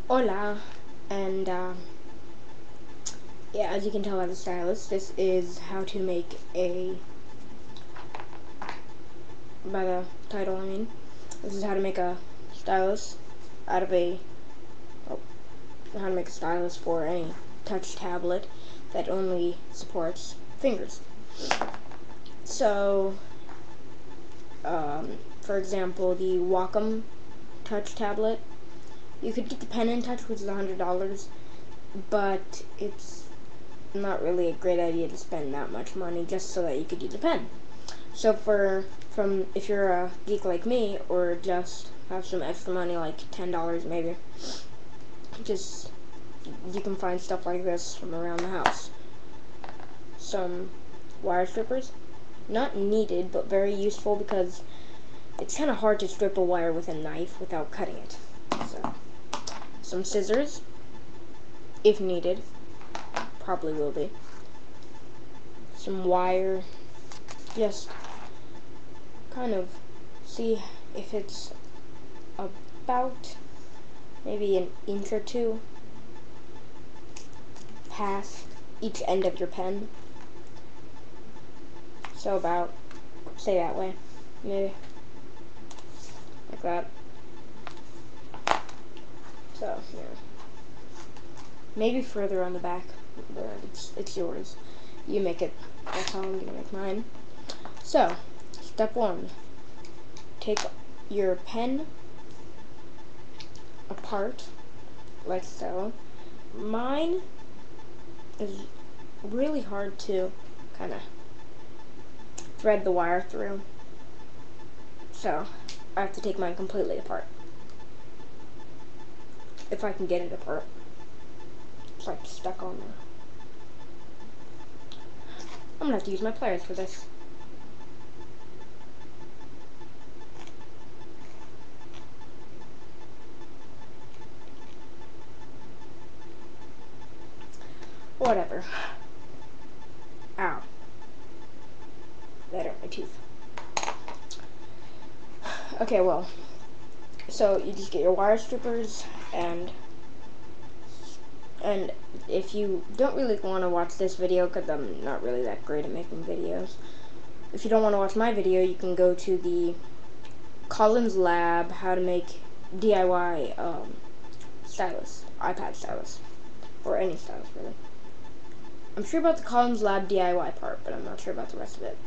Hola, and yeah, as you can tell by the stylus, this is how to make by the title, I mean, this is how to make a stylus out of how to make a stylus for any touch tablet that only supports fingers. So, for example, the Wacom touch tablet, you could get the pen in touch, which is $100, but it's not really a great idea to spend that much money just so that you could use a pen. So if you're a geek like me, or just have some extra money, like $10 maybe, you can find stuff like this from around the house. Some wire strippers, not needed, but very useful because it's kind of hard to strip a wire with a knife without cutting it. So, some scissors, if needed, probably will be. Some wire, just kind of see if it's about maybe an inch or two past each end of your pen. So about, say that way, maybe like that. So yeah, maybe further on the back, but it's yours. You make it. That's how I'm gonna make mine. So, step 1, take your pen apart, like so. Mine is really hard to kind of thread the wire through, so I have to take mine completely apart. If I can get it apart. It's like stuck on there. I'm gonna have to use my pliers for this. Whatever. Ow. That hurt my tooth. Okay, well, so you just get your wire strippers, and if you don't really want to watch this video, because I'm not really that great at making videos, if you don't want to watch my video, you can go to the Collins Lab how to make DIY stylus, iPad stylus, or any stylus really. I'm sure about the Collins Lab DIY part, but I'm not sure about the rest of it.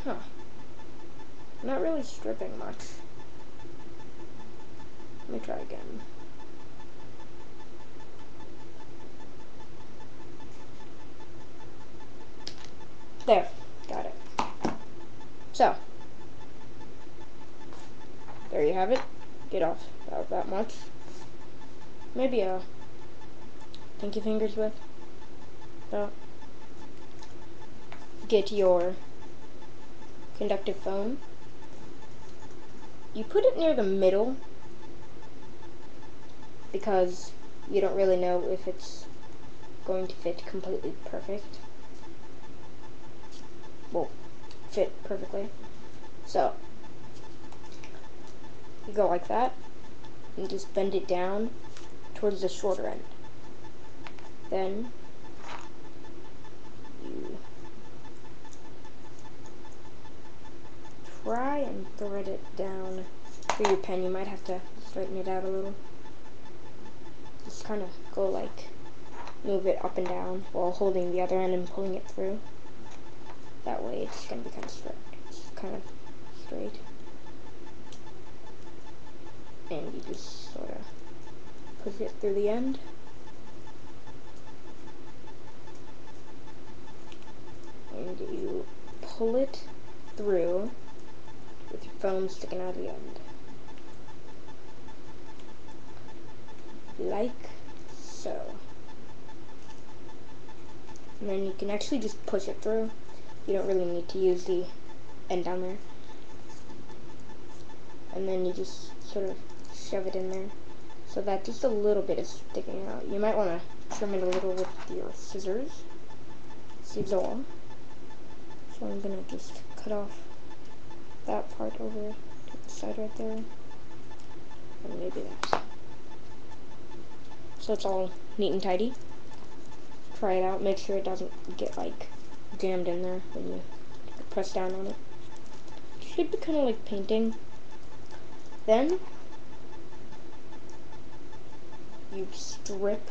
Huh. Not really stripping much. Let me try again. There. Got it. So, there you have it. Get off about that much. Maybe pinky fingers with. So, get your conductive foam. You put it near the middle because you don't really know if it's going to fit completely perfect. Well, fit perfectly. So, you go like that, and just bend it down towards the shorter end. Then, you try and thread it down through your pen. You might have to straighten it out a little. Just kind of go like, move it up and down while holding the other end and pulling it through. That way it's going to be kind of straight. It's kind of straight. And you just sort of push it through the end. And you pull it through with your foam sticking out of the end. Like so. And then you can actually just push it through. You don't really need to use the end down there. And then you just sort of shove it in there so that just a little bit is sticking out. You might want to trim it a little with your scissors. Scissor. So I'm going to just cut off that part over to the side right there. and maybe that. So it's all neat and tidy. Try it out. Make sure it doesn't get like jammed in there when you press down on it. It should be kind of like painting. Then you strip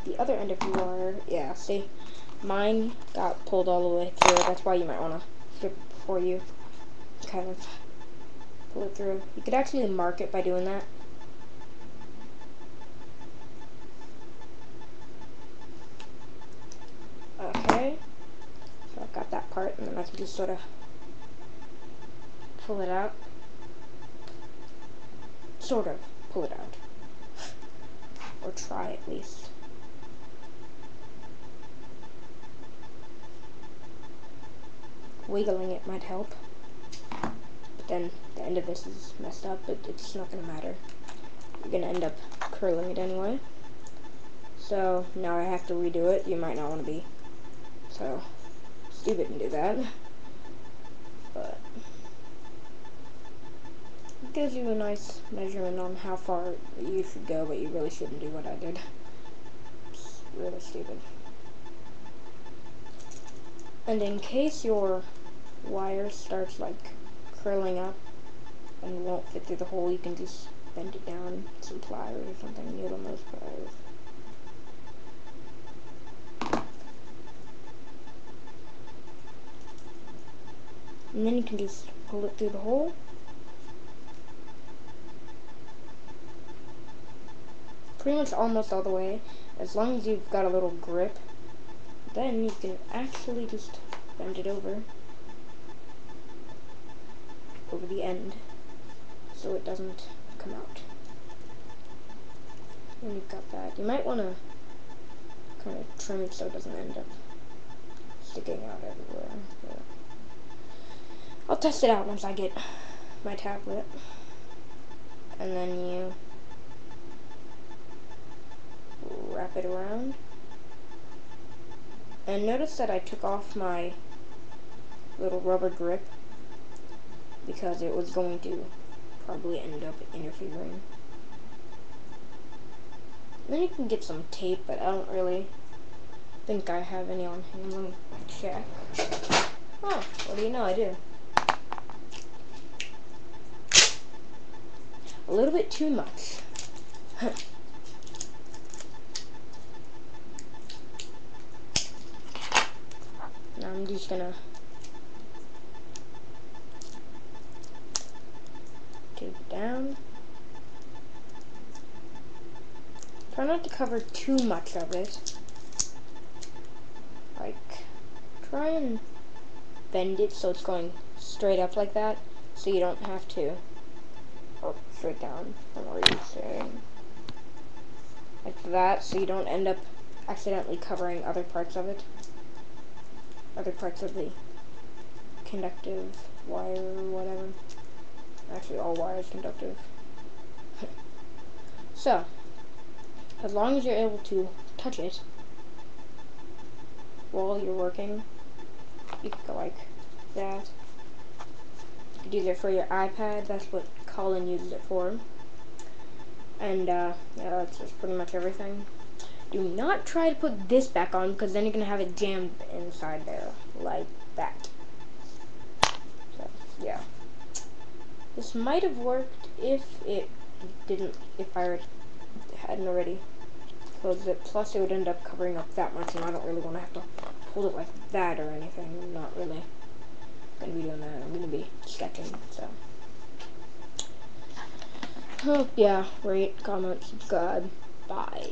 the other end of your wire. Yeah, see, mine got pulled all the way through. That's why you might want to strip before you kind of pull it through. You could actually mark it by doing that. Okay, so I've got that part, and then I can just sort of pull it out. Sort of pull it out. Or try at least. Wiggling it might help. But then the end of this is messed up, but it's not going to matter. You're going to end up curling it anyway. So now I have to redo it. You might not want to be so stupid and do that. But it gives you a nice measurement on how far you should go, but you really shouldn't do what I did. It's really stupid. And in case your wire starts like curling up and won't fit through the hole, you can just bend it down with some pliers or something, needle nose pliers. And then you can just pull it through the hole. Pretty much almost all the way. As long as you've got a little grip, then you can actually just bend it over the end so it doesn't come out. And you've got that. You might want to kind of trim it so it doesn't end up sticking out everywhere. But I'll test it out once I get my tablet. And then you wrap it around. And notice that I took off my little rubber grip because it was going to probably end up interfering. Then you can get some tape, but I don't really think I have any on hand. Let me check. Oh, what do you know? I do. A little bit too much. Now I'm just gonna tape it down. Try not to cover too much of it. Like, try and bend it so it's going straight up like that, so you don't have to, or straight down, what were you saying? Like that, so you don't end up accidentally covering other parts of it. Other parts of the conductive wire or whatever. Actually, all wire is conductive. So, as long as you're able to touch it while you're working, you can go like that. You can use it for your iPad. That's what Colin uses it for. And yeah, that's just pretty much everything. Do not try to put this back on, because then you're going to have it jammed inside there, like that. So, yeah. This might have worked if it didn't, if I hadn't already closed it. Plus, it would end up covering up that much, and I don't really want to have to hold it like that or anything. I'm not really going to be doing that. I'm going to be sketching, so. Oh, yeah, rate, comment, subscribe. Bye.